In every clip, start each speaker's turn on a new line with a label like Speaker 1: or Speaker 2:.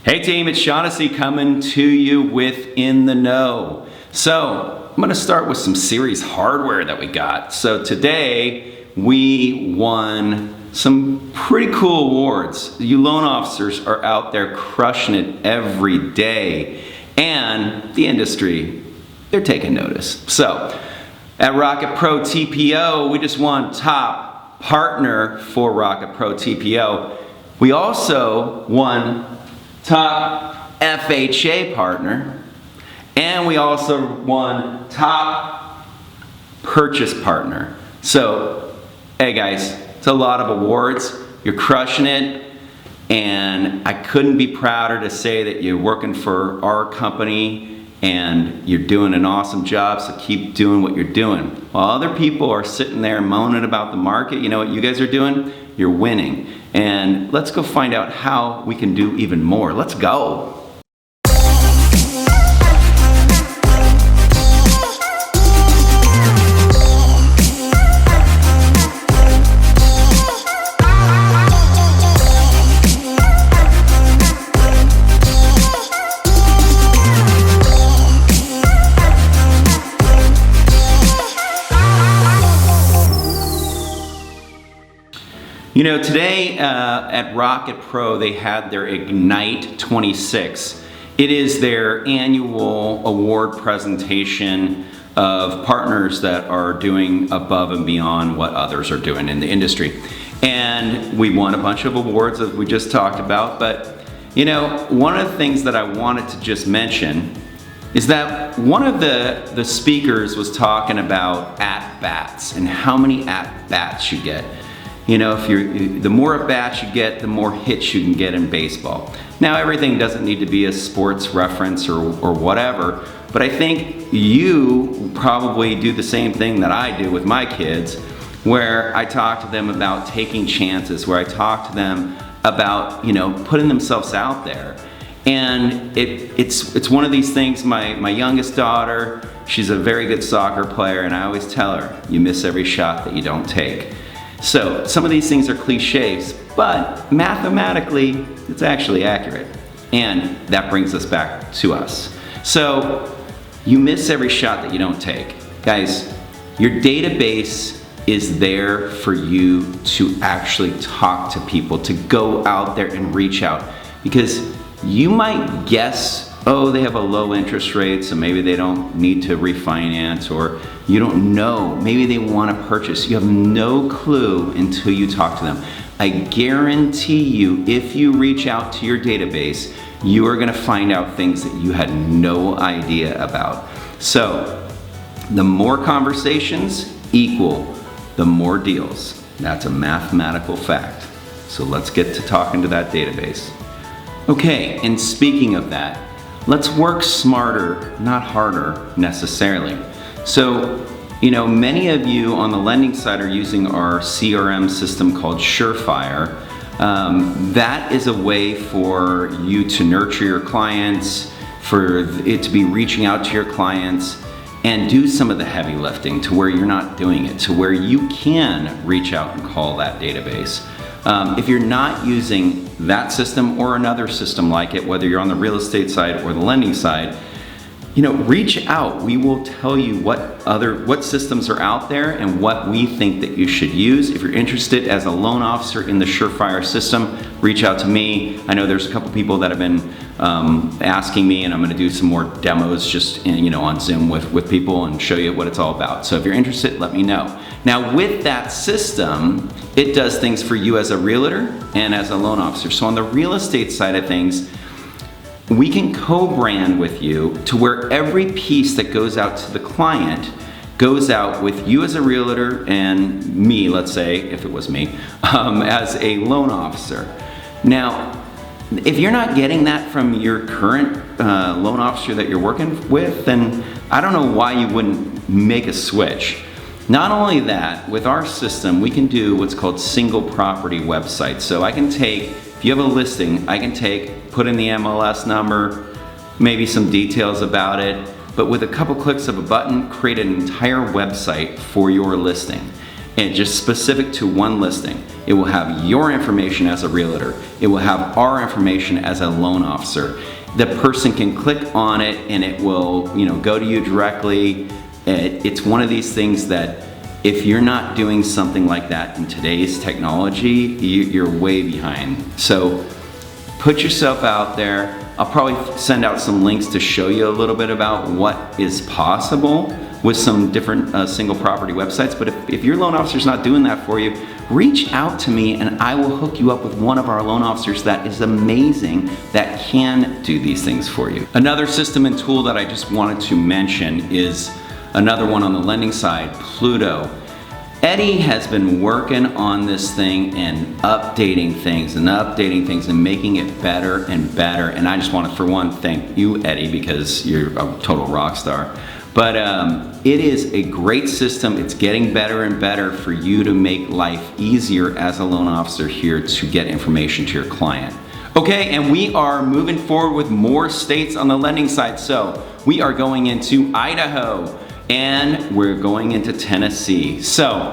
Speaker 1: Hey team, it's Shaughnessy coming to you with In the Know. So I'm gonna start with some series hardware that we got. So today we won some pretty cool awards. You loan officers are out there crushing it every day, and the industry, they're taking notice. So at Rocket Pro TPO, we just won top partner for Rocket Pro TPO. We also won top FHA partner, and we also won top purchase partner. So, hey guys, it's a lot of awards. You're crushing it, and I couldn't be prouder to say that you're working for our company and you're doing an awesome job, so keep doing what you're doing. While other people are sitting there moaning about the market, you know what you guys are doing? You're winning. And let's go find out how we can do even more. Let's go. You know, today at Rocket Pro, they had their Ignite 26. It is their annual award presentation of partners that are doing above and beyond what others are doing in the industry. And we won a bunch of awards, as we just talked about. But, you know, one of the things that I wanted to just mention is that one of the speakers was talking about at-bats and how many at-bats you get. You know, the more at-bats you get, the more hits you can get in baseball. Now, everything doesn't need to be a sports reference or whatever, but I think you probably do the same thing that I do with my kids, where I talk to them about taking chances, where I talk to them about, you know, putting themselves out there. And it's one of these things. My youngest daughter, she's a very good soccer player, and I always tell her, you miss every shot that you don't take. So some of these things are cliches, but mathematically, it's actually accurate. And that brings us back to us. So you miss every shot that you don't take. Guys, your database is there for you to actually talk to people, to go out there and reach out. Because you might guess, oh, they have a low interest rate, so maybe they don't need to refinance, or you don't know, maybe they want to purchase. You have no clue until you talk to them. I guarantee you, if you reach out to your database, you are going to find out things that you had no idea about. So, the more conversations equal the more deals. That's a mathematical fact. So let's get to talking to that database. Okay, and speaking of that, let's work smarter, not harder necessarily. So, you know, many of you on the lending side are using our CRM system called Surefire. That is a way for you to nurture your clients, for it to be reaching out to your clients, and do some of the heavy lifting to where you're not doing it, to where you can reach out and call that database. If you're not using that system or another system like it, whether you're on the real estate side or the lending side, you know, reach out. We will tell you what systems are out there and what we think that you should use. If you're interested as a loan officer in the Surefire system, reach out to me. I know there's a couple people that have been asking me, and I'm going to do some more demos just on Zoom with people and show you what it's all about. So if you're interested, let me know. Now with that system, it does things for you as a realtor and as a loan officer. So on the real estate side of things, we can co-brand with you to where every piece that goes out to the client goes out with you as a realtor and me, let's say, if it was me, as a loan officer. Now, if you're not getting that from your current loan officer that you're working with, then I don't know why you wouldn't make a switch. Not only that, with our system, we can do what's called single property websites. So I can take, if you have a listing, I can put in the MLS number, maybe some details about it, but with a couple clicks of a button, create an entire website for your listing. and just specific to one listing. It will have your information as a realtor. It will have our information as a loan officer. The person can click on it and it will, go to you directly. It's one of these things that if you're not doing something like that in today's technology, you're way behind. So put yourself out there. I'll probably send out some links to show you a little bit about what is possible with some different single property websites. But if your loan officer's not doing that for you, reach out to me and I will hook you up with one of our loan officers that is amazing, that can do these things for you. Another system and tool that I just wanted to mention is another one on the lending side, Pluto. Eddie has been working on this thing and updating things and making it better and better. And I just want to, for one, thank you, Eddie, because you're a total rock star. But it is a great system. It's getting better and better for you to make life easier as a loan officer here to get information to your client. Okay, and we are moving forward with more states on the lending side. So we are going into Idaho and we're going into Tennessee. So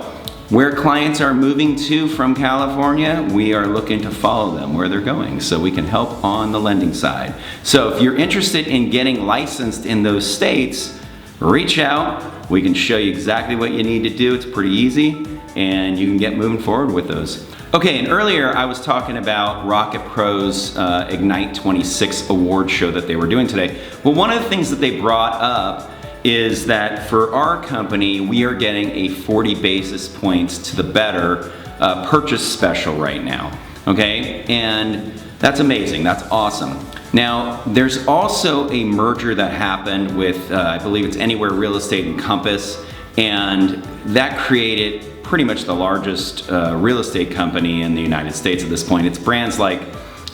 Speaker 1: where clients are moving to from California, we are looking to follow them where they're going so we can help on the lending side. So if you're interested in getting licensed in those states, reach out. We can show you exactly what you need to do. It's pretty easy and you can get moving forward with those. Okay, and earlier I was talking about Rocket Pro's Ignite 26 award show that they were doing today. Well, one of the things that they brought up is that for our company, we are getting a 40 basis points to the better purchase special right now, okay? And that's amazing, that's awesome. Now, there's also a merger that happened with, I believe it's Anywhere Real Estate and Compass, and that created pretty much the largest real estate company in the United States at this point. It's brands like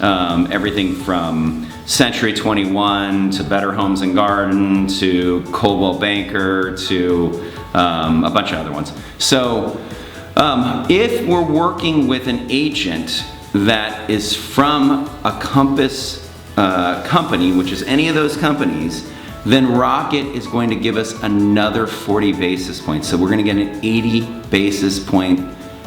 Speaker 1: everything from Century 21 to Better Homes and Garden to Coldwell Banker to a bunch of other ones. So if we're working with an agent that is from a Compass company, which is any of those companies, then Rocket is going to give us another 40 basis points. So we're going to get an 80 basis point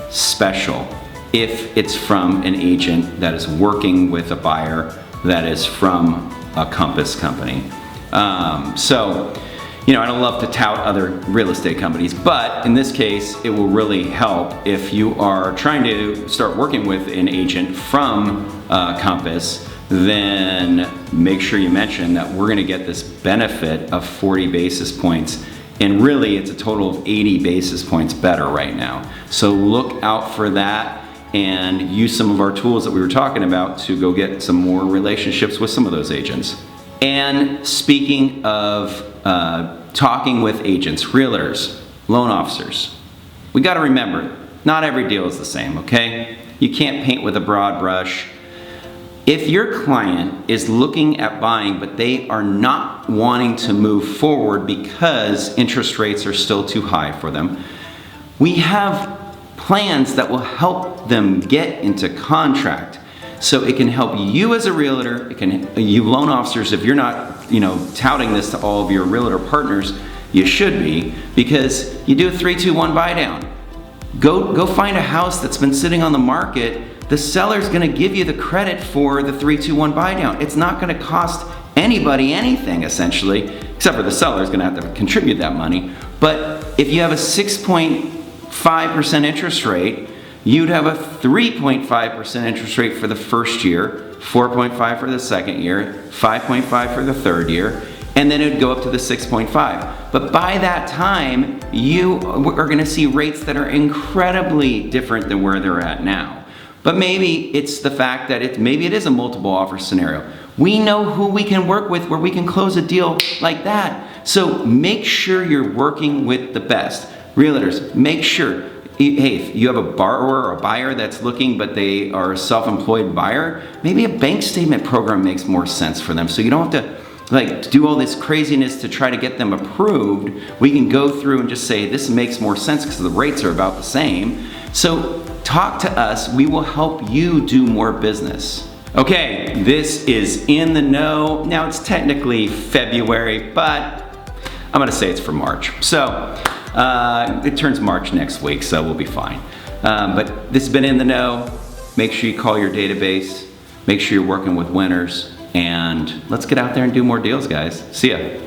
Speaker 1: special if it's from an agent that is working with a buyer that is from a Compass company. So, I don't love to tout other real estate companies, but in this case, it will really help if you are trying to start working with an agent from Compass. Then make sure you mention that we're gonna get this benefit of 40 basis points. And really, it's a total of 80 basis points better right now. So look out for that and use some of our tools that we were talking about to go get some more relationships with some of those agents. And speaking of talking with agents, realtors, loan officers, we gotta remember, not every deal is the same, okay? You can't paint with a broad brush. If your client is looking at buying, but they are not wanting to move forward because interest rates are still too high for them, we have plans that will help them get into contract. So it can help you as a realtor, you loan officers, if you're not, touting this to all of your realtor partners, you should be, because you do a 3-2-1 buy down. Go find a house that's been sitting on the market. The seller's gonna give you the credit for the 3-2-1 buy down. It's not gonna cost anybody anything, essentially, except for the seller's gonna have to contribute that money. But if you have a 6.5% interest rate, you'd have a 3.5% interest rate for the first year, 4.5 for the second year, 5.5 for the third year, and then it would go up to the 6.5. But by that time, you are gonna see rates that are incredibly different than where they're at now. But maybe it's the fact that maybe it is a multiple offer scenario. We know who we can work with where we can close a deal like that. So make sure you're working with the best. Realtors, make sure, hey, if you have a borrower or a buyer that's looking, but they are a self-employed buyer, maybe a bank statement program makes more sense for them. So you don't have to do all this craziness to try to get them approved. We can go through and just say, this makes more sense because the rates are about the same. So talk to us, we will help you do more business. Okay, this is In the Know. Now it's technically February, but I'm gonna say it's for March. So It turns March next week, so we'll be fine. But this has been In the Know. Make sure you call your database. Make sure you're working with winners. And let's get out there and do more deals, guys. See ya.